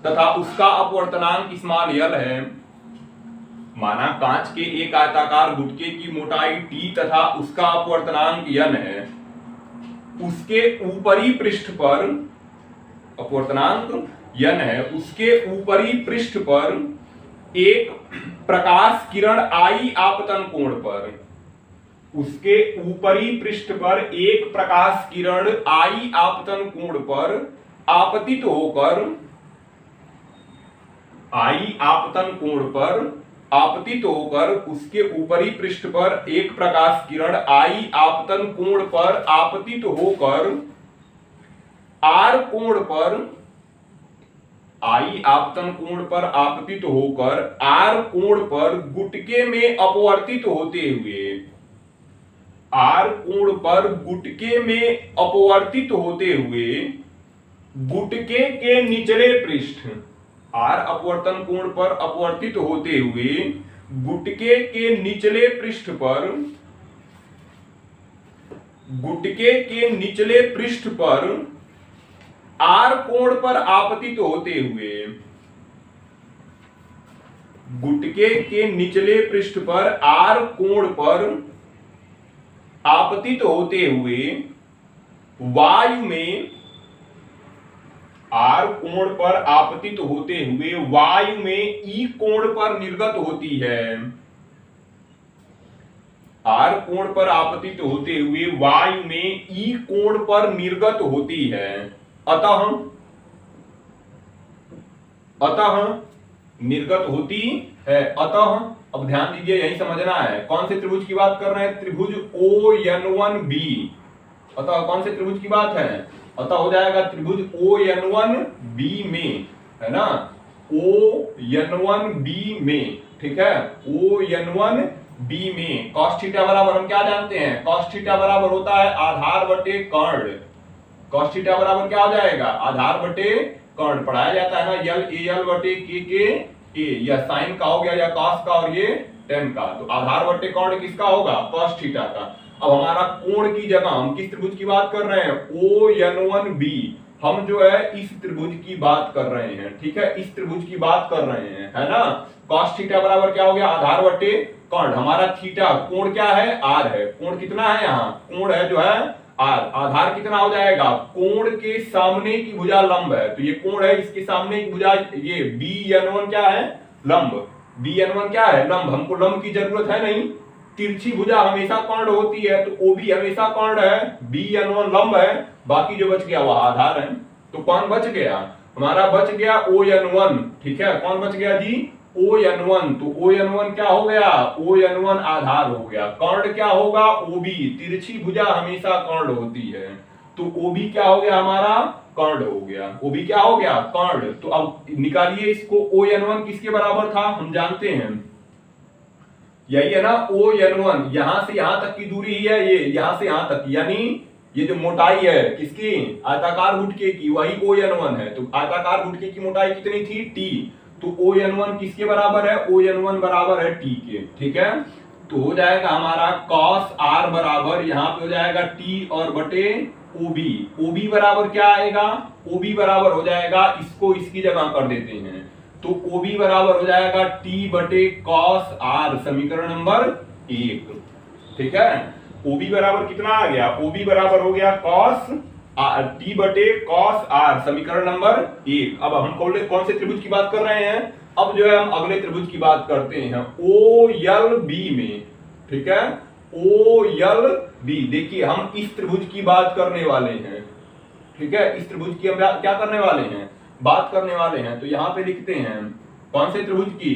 तथा उसका अपवर्तनांक स्मॉल l है। माना कांच के एक आयताकार गुटके की मोटाई t तथा उसका अपवर्तनांक n है। उसके ऊपरी पृष्ठ पर अपवर्तनांक n है, उसके ऊपरी पृष्ठ पर एक प्रकाश किरण I आपतन कोण पर, उसके ऊपरी पृष्ठ पर एक प्रकाश किरण I आपतन कोण पर आपतित होकर, I आपतन कोण पर आपतित होकर उसके ऊपरी पृष्ठ पर एक प्रकाश किरण I आपतन कोण पर आपतित होकर R कोण पर, I आपतन कोण पर आपतित होकर R कोण पर गुटके में अपवर्तित होते हुए, R कोण पर गुटके में अपवर्तित होते हुए गुटके के निचले पृष्ठ, R अपवर्तन कोण पर अपवर्तित होते हुए गुटके के निचले पृष्ठ पर, गुटके के निचले पृष्ठ पर R कोण पर आपतित होते हुए, गुटके के निचले पृष्ठ पर R कोण पर आपतित होते हुए वायु में, R कोण पर आपतित होते हुए वायु में E कोण पर निर्गत होती है। R कोण पर आपतित होते हुए वायु में E कोण पर निर्गत होती है। अतः निर्गत होती है। अतः अब ध्यान दीजिए, यही समझना है। कौन से त्रिभुज की बात कर रहे हैं? त्रिभुज ON1B। अतः कौन से त्रिभुज की बात है? अतः हो जाएगा त्रिभुज ON1B में, है ना, ON1B में। ठीक है, ON1B में cos थीटा बराबर हम क्या जानते हैं? cos थीटा बराबर होता है आधार बटे कर्ण। cos थीटा बराबर क्या हो जाएगा? आधार बटे कर्ण। पढ़ाया जाता है ना LAL बटे KK A, या साइन का हो गया, या cos का, और ये tan का। तो आधार बटे कर्ण किसका होगा? cos थीटा का। अब हमारा कोण की जगह हम किस त्रिभुज की बात कर रहे हैं? ON1B। हम जो है इस त्रिभुज की बात कर रहे हैं। ठीक है, इस त्रिभुज की बात कर रहे हैं, है ना। cos थीटा बराबर क्या हो गया? आधार बटे कर्ण। हमारा थीटा कोण क्या है? R है। कोण कितना है यहाँ? कोण है जो है R। आधार कितना हो जाएगा? कोण के सामने की भुजा लंब है, तो ये कोण है, इसके सामने की भुजा ये BN1 क्या है? लंब। BN1 क्या है? लंब। हमको लंब की जरूरत है नहीं, तिरछी भुजा हमेशा कर्ण होती है, तो OB हमेशा कर्ण है, BN1 लंब है, बाकी जो बच गया वह आधार है। तो कौन बच गया? हमारा बच गया ON1। ठीक है, कौन बच गया जी? ON1। तो ON1 क्या हो गया? ON1 आधार हो गया। कर्ण क्या होगा? OB। तिरछी भुजा हमेशा कर्ण होती है, तो OB क्या हो गया? हमारा कर्ण हो गया। OB क्या हो गया? कर्ण। तो अब निकालिए इसको, ON1 किसके बराबर था? हम जानते हैं, यही है ना ON1। यहां से यहां तक की दूरी ही है, ये यहां से यहां तक, यानी ये जो मोटाई है किसकी? आयताकार गुटके की, वही ON1 है। तो आयताकार गुटके की मोटाई कितनी थी? T। तो ON1 किसके बराबर है? ON1 बराबर है T के। ठीक है, तो हो जाएगा हमारा cos r बराबर यहाँ पे हो जाएगा t और बटे OB। OB बराबर क्या आएगा, OB बराबर हो जाएगा, इसको इसकी जगह कर देते हैं, तो OB बराबर हो जाएगा t बटे cos r, समीकरण नंबर 1। ठीक है, OB बराबर कितना आ गया, OB बराबर हो गया cos t बटे cos r, समीकरण नंबर 1। अब हम कौन से त्रिभुज की बात कर रहे हैं, अब जो है हम अगले त्रिभुज की बात करते हैं OLB में। ठीक है, OLB, देखिए हम इस त्रिभुज की बात करने वाले हैं। ठीक है, इस त्रिभुज की हम क्या करने वाले हैं, बात करने वाले हैं। तो यहाँ पे लिखते हैं कौन से त्रिभुज की,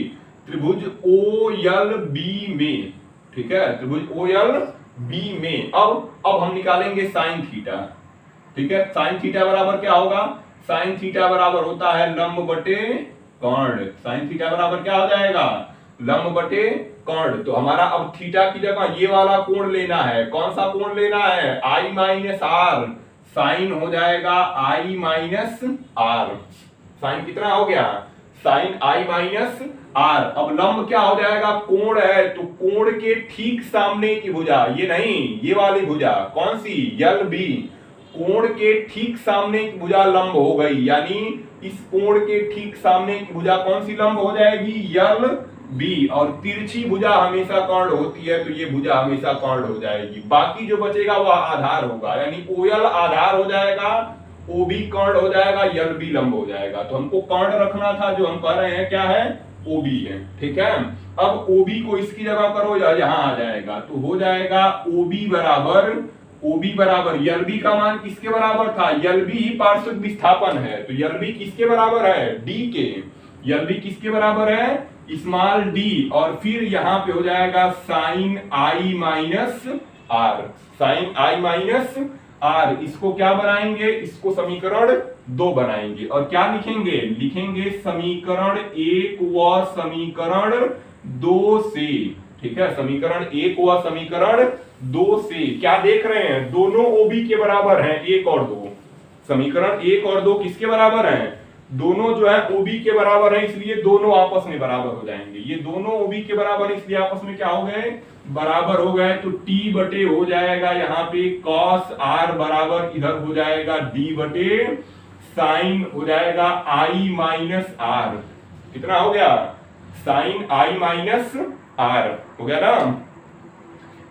त्रिभुज OLB में। ठीक है, त्रिभुज OLB में अब हम निकालेंगे साइन थीटा। ठीक है, साइन थीटा बराबर क्या होगा, साइन थीटा बराबर होता है लंब बटे कर्ण। साइन थीटा बराबर क्या हो जाएगा, लंब बटे कर्ण। तो हमारा अब थीटा की जगह ये वाला कोण लेना है, कौन सा कोण लेना है, I माइनस आर, साइन हो जाएगा I माइनस आर। साइन कितना हो गया, साइन I माइनस आर। अब लंब क्या हो जाएगा, कोण है, तो कोण के ठीक सामने की भुजा, ये नहीं, ये वाली भुजा कौन सी, LB, कोण के ठीक सामने की भुजा लंब हो गई, यानी इस कोण के ठीक सामने की भुजा कौन सी लंब हो जाएगी, LB। और तिरछी भुजा हमेशा कर्ण होती है, तो ये भुजा हमेशा कर्ण हो जाएगी। बाकी जो बचेगा वह आधार होगा, यानी OL आधार हो जाएगा, OB कर्ण हो जाएगा, LB लंब हो जाएगा। तो हमको कर्ण रखना था, जो हम कह रहे हैं क्या है, OB है। ठीक है, अब OB को इसकी जगह करो, यहां आ जाएगा, तो हो जाएगा OB बराबर LB का मान किसके बराबर था, LB ही पार्श्विक विस्थापन है, तो LB किसके बराबर है, D के। LB किसके बराबर है, स्मॉल d, और फिर यहां पे हो जाएगा sine I minus R, sine I minus R. इसको क्या बनाएंगे, इसको समीकरण 2 बनाएंगे, और क्या लिखेंगे, लिखेंगे समीकरण 1 व समीकरण 2 से। ठीक है, समीकरण 1 व समीकरण 2 से क्या देख रहे हैं, दोनों OB के बराबर हैं, 1 और 2। समीकरण 1 और 2 किसके बराबर हैं, दोनों जो है OB के बराबर है, इसलिए दोनों आपस में बराबर हो जाएंगे। ये दोनों OB के बराबर, इसलिए आपस में क्या हो गए, बराबर हो गए। तो t बटे हो जाएगा यहाँ पे cos r बराबर, इधर हो जाएगा d बटे साइन हो जाएगा I माइनस आर। कितना हो गया, साइन I माइनस आर हो गया ना,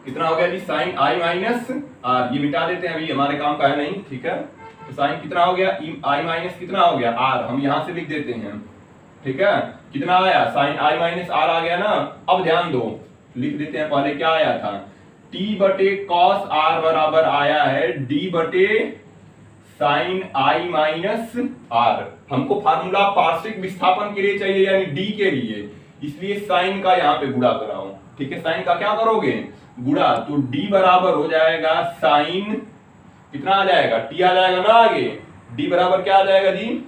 कितना हो गया जी, साइन I माइनस आर। ये मिटा देते हैं, अभी हमारे काम का है नहीं। ठीक है, तो साइन कितना हो गया, I माइनस कितना हो गया आर, हम यहां से लिख देते हैं। ठीक है, कितना आया, साइन I माइनस आर आ गया ना। अब ध्यान दो, लिख देते हैं, पहले क्या आया था, t बटे cos r बराबर आया है d बटे साइन I माइनस आर। हमको फार्मूला पार्श्विक विस्थापन के लिए चाहिए, यानी d के लिए, इसलिए साइन का यहाँ पे गुणा कराओ। ठीक है, साइन का क्या करोगे, गुणा, तो d बराबर हो जाएगा साइन, कितना आ जाएगा, t आ जाएगा ना आगे, d बराबर क्या आ जाएगा जी,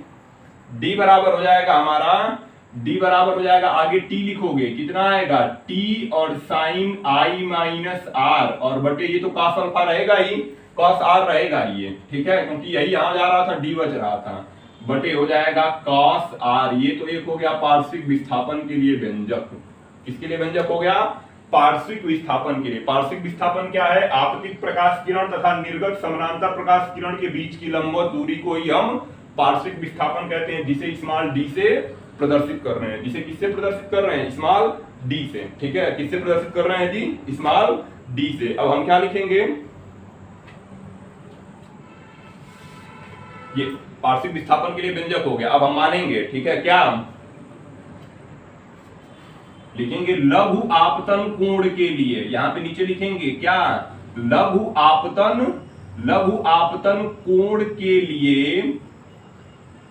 d बराबर हो जाएगा हमारा, d बराबर हो जाएगा, आगे t लिखोगे, कितना आएगा, t और साइन I माइनस आर, और बटे ये तो cos अल्फा रहेगा ही, cos r रहेगा ये। ठीक है, क्योंकि यही यहां जा रहा था, d बच रहा था, बटे हो जाएगा cos r। ये तो एक हो गया पार्श्विक विस्थापन के लिए व्यंजक। किसके लिए व्यंजक हो गया, पार्श्विक विस्थापन के लिए। पार्श्विक विस्थापन क्या है, आपतित प्रकाश किरण तथा निर्गत समानांतर प्रकाश किरण के बीच की लंबवत दूरी को ही हम पार्श्विक विस्थापन कहते हैं, जिसे स्मॉल d से प्रदर्शित कर रहे हैं। जिसे किससे प्रदर्शित कर रहे हैं, स्मॉल d से। ठीक है, किससे प्रदर्शित कर रहे हैं जी, स्मॉल d से। अब हम क्या लिखेंगे, ये पार्श्विक विस्थापन के लिए व्यंजक हो गया। अब हम मानेंगे, ठीक है, क्या लिखेंगे, लघु आपतन कोण के लिए, यहां पे नीचे लिखेंगे क्या, लघु आपतन कोण के लिए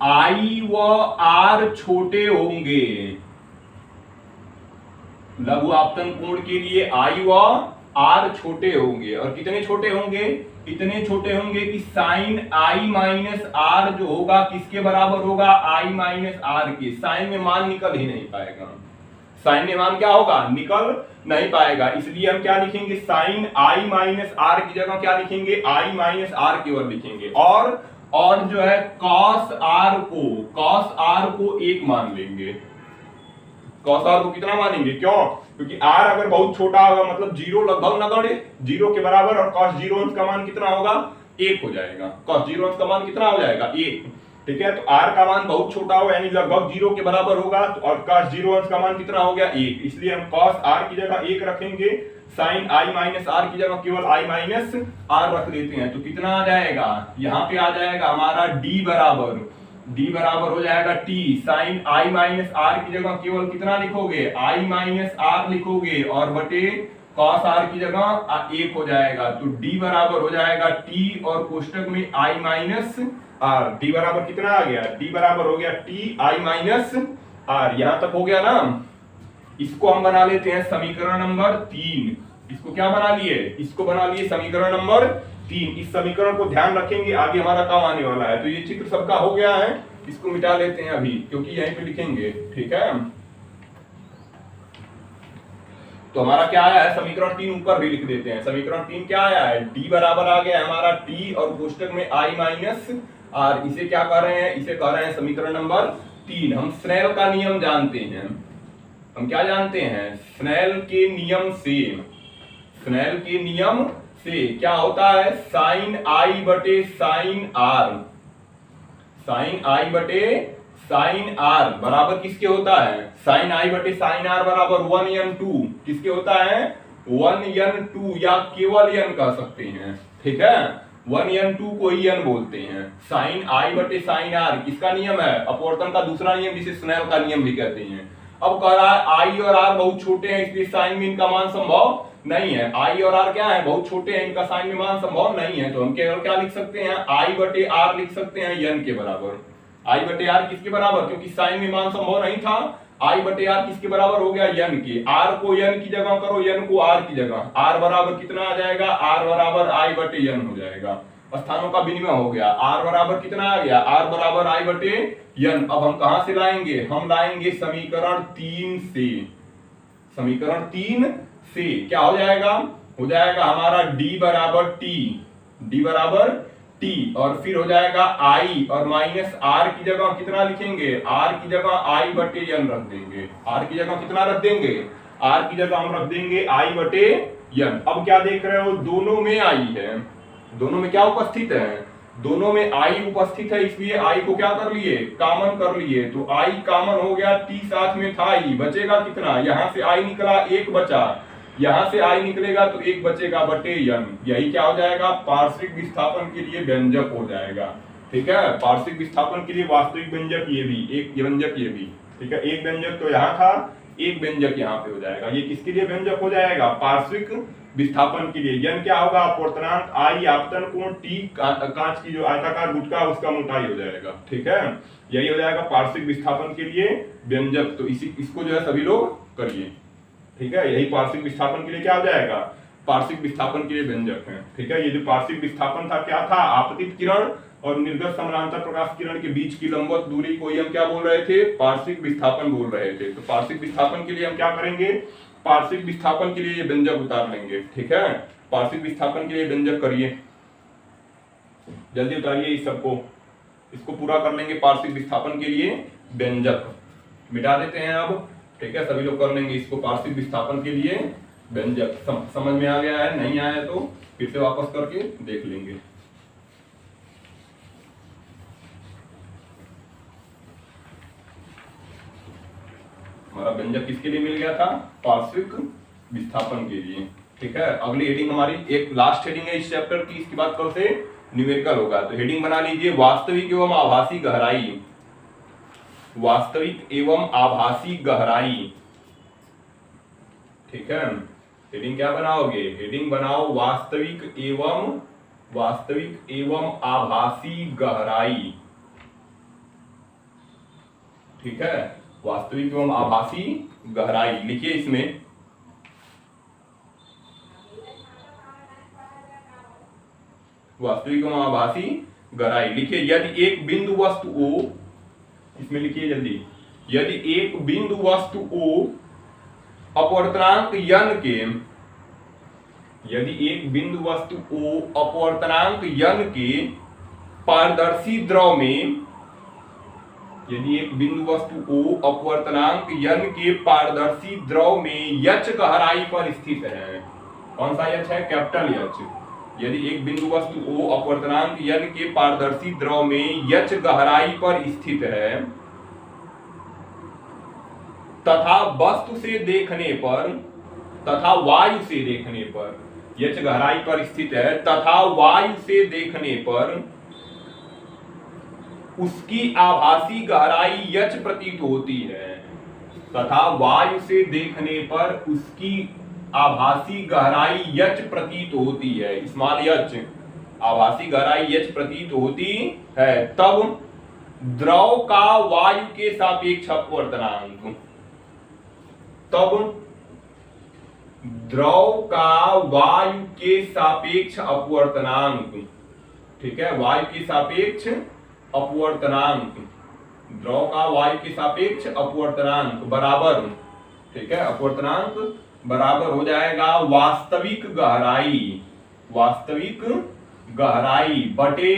I व R छोटे होंगे। लघु आपतन कोण के लिए I व R छोटे होंगे, और कितने छोटे होंगे, इतने छोटे होंगे कि साइन I माइनस आर जो होगा किसके बराबर होगा, I माइनस आर के। साइन में मान निकल ही नहीं पाएगा, साइन में मान क्या होगा, निकल नहीं पाएगा, इसलिए हम क्या लिखेंगे, साइन I माइनस आर की जगह क्या लिखेंगे, I माइनस आर केवल लिखेंगे। और जो है cos r को 1 मान लेंगे। cos r को कितना मानेंगे, क्यों, क्योंकि r अगर बहुत छोटा होगा मतलब जीरो लगभग नगण्य, जीरो के बराबर, और cos 0 अंश का मान कितना होगा, 1 हो जाएगा। cos 0 अंश का मान कितना हो जाएगा, 1। ठीक है, तो r का मान बहुत छोटा हो यानी लगभग 0 के बराबर होगा, तो और cos 0 अंश का मान कितना हो गया, 1, इसलिए हम cos r की जगह 1 रखेंगे, sin i माइनस r की जगह केवल i माइनस r रख देते हैं, तो कितना आ जाएगा, यहाँ पे आ जाएगा हमारा d बराबर हो जाएगा t, sin i minus r की जगह केवल कितना लिखोगे, i माइनस r लिखोगे, और बटे cos r की जगह 1 हो जाएगा, तो d बराबर हो जाएगा t और कोष्टक में i माइनस r, d बराबर कितना आ गया, d बराबर हो गया t i माइनस r। यहां तक हो गया ना। इसको हम बना लेते हैं समीकरण नंबर 3। इसको क्या बना लिए, इसको बना लिए समीकरण नंबर 3। इस समीकरण को ध्यान रखेंगे, आगे हमारा काम आने वाला है। तो ये चित्र सबका हो गया है, इसको मिटा लेते हैं अभी, क्योंकि यहीं पे लिखेंगे। ठीक है, तो हमारा क्या आया है, समीकरण 3 ऊपर भी लिख देते हैं। समीकरण 3 क्या आया है, d बराबर आ गया हमारा t और कोष्टक में i माइनस r। इसे क्या कर रहे हैं, इसे कह रहे हैं समीकरण नंबर 3। हम स्नेल का नियम जानते हैं, हम क्या जानते हैं, स्नेल के नियम से, स्नेल के नियम से क्या होता है, साइन आई बटे साइन आर, साइन आई बटे साइन आर बराबर किसके होता है, साइन आई बटे साइन आर बराबर 1n2, किसके होता है, 1n2, या केवल n कह सकते हैं। ठीक है, 1n2 को ही n बोलते हैं। साइन आई बटे साइन आर किसका नियम है, अपवर्तन का दूसरा नियम, जिसे स्नेल का नियम भी कहते हैं। अब कह रहा है आई और आर बहुत छोटे हैं, इसलिए साइन में इनका मान संभव नहीं है। आई और आर क्या है, बहुत छोटे हैं, इनका साइन में मान संभव नहीं है, तो हम केवल क्या लिख सकते हैं, आई बटे आर लिख सकते हैं, n के बराबर। आई बटे आर किसके बराबर, क्योंकि साइन में मान संभव नहीं था, आई बटे आर किसके बराबर हो गया, n के। आर को n की जगह करो, n को r की जगह, r बराबर कितना आ जाएगा, r बराबर i बटे n हो जाएगा। स्थानों का विनिमय हो गया, r बराबर कितना आ गया, r बराबर i बटे n। अब हम कहां से लाएंगे, हम लाएंगे समीकरण 3 से। समीकरण 3 से क्या हो जाएगा, हो जाएगा हमारा d बराबर t, d बराबर t, और फिर हो जाएगा i, और माइनस r की जगह कितना लिखेंगे, r की जगह i बटे n रख देंगे। r की जगह कितना रख देंगे, r की जगह हम रख देंगे i बटे n। अब क्या देख रहे हो, दोनों में i है, दोनों में क्या उपस्थित है, दोनों में i उपस्थित है, इसलिए i को क्या कर लिए, कॉमन कर लिए, तो i कॉमन हो गया, t साथ में था i, बचेगा कितना, यहां से i निकला, 1 बचा, यहां से i निकलेगा तो 1 बचेगा बटे n। यही क्या हो जाएगा, पार्श्विक विस्थापन के लिए व्यंजक हो जाएगा। ठीक है, पार्श्विक विस्थापन के लिए वास्तविक व्यंजक ये भी, एक व्यंजक ये भी। ठीक है, एक व्यंजक तो यहाँ था, एक व्यंजक यहाँ पे हो जाएगा। ये किसके लिए व्यंजक हो जाएगा, पार्श्विक विस्थापन के लिए। n क्या होगा, अपवर्तनांक, i आपतन कोण, t कांच की जो आयताकार गुटका उसका मोटाई हो जाएगा। ठीक है, यही हो जाएगा पार्श्विक विस्थापन के लिए व्यंजक। तो इसको जो है सभी लोग करिए। ठीक है, यही पार्श्विक विस्थापन के लिए क्या हो जाएगा, पार्श्विक विस्थापन के लिए व्यंजक है। ठीक है, ये जो पार्श्विक विस्थापन था क्या था, आपतित किरण और निर्गत समानांतर प्रकाश किरण के बीच की लंबवत दूरी को हम क्या बोल रहे थे, पार्श्विक विस्थापन बोल रहे थे। तो पार्श्विक विस्थापन के लिए हम क्या करेंगे, पार्श्विक विस्थापन के लिए ये व्यंजक उतार लेंगे। ठीक है, पार्श्विक विस्थापन के लिए व्यंजक करिए, जल्दी उतारिए इस सबको, इसको पूरा कर लेंगे। पार्श्विक विस्थापन के लिए व्यंजक मिटा देते हैं अब। ठीक है, सभी लोग कर लेंगे इसको, पार्श्विक विस्थापन के लिए व्यंजक। समझ में आ गया है, नहीं आया तो फिर से वापस करके देख लेंगे। हमारा व्यंजक किसके लिए मिल गया था, पार्श्विक विस्थापन के लिए। ठीक है, अगली हेडिंग हमारी एक लास्ट हेडिंग है इस चैप्टर की, इसके बाद कल से न्यूमेरिकल होगा। तो हेडिंग बना लीजिए, वास्तविक एवं आभासी गहराई, वास्तविक एवं आभासी गहराई। ठीक है, हेडिंग क्या बनाओगे, हेडिंग बनाओ वास्तविक एवं आभासी गहराई। ठीक है, वास्तविक एवं आभासी गहराई लिखिए इसमें। वास्तविक एवं आभासी गहराई लिखिए। यदि एक बिंदु वस्तु O, इसमें लिखिए जल्दी, यदि एक बिंदु वस्तु O अपवर्तनांक n के, यदि एक बिंदु वस्तु O अपवर्तनांक n के पारदर्शी द्रव में, यदि एक बिंदु वस्तु O अपवर्तनांक n के पारदर्शी द्रव में h गहराई पर स्थित है। कौन सा h है? Capital H। यदि एक बिंदु वस्तु O अपवर्तनांक n के पारदर्शी द्रव में h गहराई पर स्थित है तथा वस्तु से देखने पर तथा वायु से देखने पर, h गहराई पर स्थित है तथा वायु से देखने पर उसकी आभासी गहराई h प्रतीत होती है तथा वायु से देखने पर उसकी आभासी गहराई h प्रतीत होती है, स्मॉल h, आभासी गहराई h प्रतीत होती है, तब द्रव का वायु के सापेक्ष अपवर्तनांक, तब द्रव का वायु के सापेक्ष अपवर्तनांक, ठीक है, वायु के सापेक्ष अपवर्तनांक, द्रव का वायु के सापेक्ष अपवर्तनांक बराबर, ठीक है, अपवर्तनांक बराबर हो जाएगा वास्तविक गहराई, वास्तविक गहराई बटे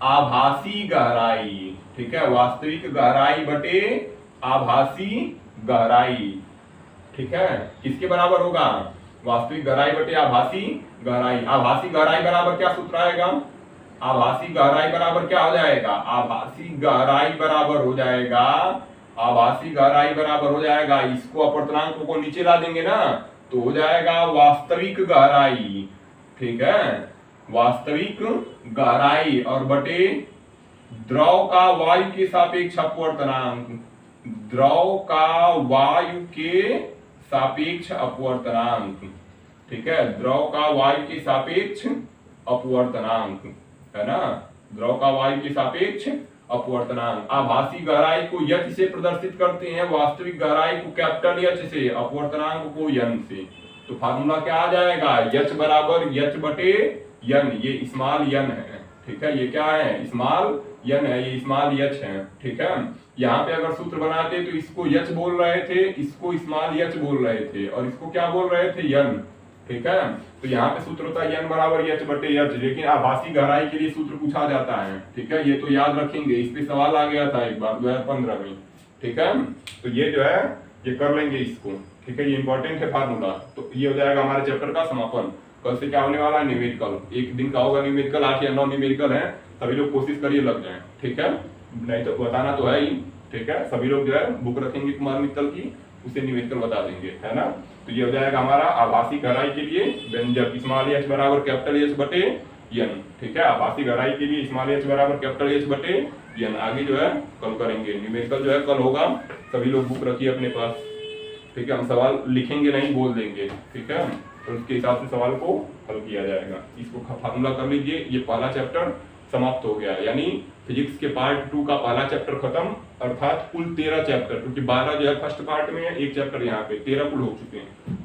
आभासी गहराई, ठीक है, वास्तविक गहराई बटे आभासी गहराई, ठीक है, किसके बराबर होगा? वास्तविक गहराई बटे आभासी गहराई। आभासी गहराई बराबर क्या सूत्र आएगा? आभासी गहराई बराबर क्या हो जाएगा? आभासी गहराई बराबर हो जाएगा, आभासी गहराई बराबर हो जाएगा, इसको अपवर्तनांक को नीचे ला देंगे ना तो हो जाएगा वास्तविक गहराई, ठीक है, वास्तविक गहराई और बटे द्रव का वायु के सापेक्ष अपवर्तनांक, द्रव का वायु के सापेक्ष अपवर्तनांक, ठीक है, द्रव का वायु के सापेक्ष अपवर्तनांक, है ना, द्रव का वायु के सापेक्ष अपवर्तनांक। आभासी गहराई को h से प्रदर्शित करते हैं, वास्तविक गहराई को कैपिटल H से, अपवर्तनांक को n से। तो फार्मूला क्या आ जाएगा? h बराबर h बटे n, ये स्मॉल n है, ठीक है, ये क्या है? स्मॉल n है, ये स्मॉल h है, ठीक है। यहाँ पे अगर सूत्र बनाते तो इसको h बोल रहे थे, इसको स्मॉल h बोल रहे थे और इसको क्या बोल रहे थे? n, ठीक है। तो यहाँ पे सूत्र होता है n बराबर h बटे h, लेकिन आभासी गहराई के लिए सूत्र पूछा जाता है, ठीक है, ये तो याद रखेंगे, इस पे सवाल आ गया था एक बार 2015 में, ठीक है। तो ये जो है ये कर लेंगे इसको, ठीक है, ये इंपॉर्टेंट है फार्मूला। तो ये हो जाएगा हमारे चैप्टर का समापन। कल से क्या होने वाला है? न्यूमेरिकल, एक दिन का होगा न्यूमेरिकल, 8 या 9 न्यूमेरिकल है, सभी लोग कोशिश करिए लग जाए, ठीक है, नहीं तो बताना तो है ही, ठीक है, सभी लोग जो है बुक रखेंगे कुमार मित्तल की, उसे न्यूमेरिकल बता देंगे, है ना। तो ये हो जाएगा हमारा आभासी गहराई के लिए व्यंजक स्मॉल h बराबर कैपिटल H बटे n, ठीक है, आभासी गहराई के लिए स्मॉल h बराबर कैपिटल H बटे n। आगे जो है कल करेंगे न्यूमेरिकल, जो है कल होगा, सभी लोग बुक रखिए अपने पास, ठीक है, हम सवाल लिखेंगे नहीं बोल देंगे, ठीक है, तो उसके हिसाब से सवाल को हल किया जाएगा। इसको फार्मूला कर लीजिए, ये पहला चैप्टर समाप्त हो गया, यानी फिजिक्स के पार्ट 2 का पहला चैप्टर खत्म, अर्थात कुल 13 चैप्टर, क्योंकि 12 जो है फर्स्ट पार्ट में है, एक चैप्टर यहाँ पे 13 कुल हो चुके हैं।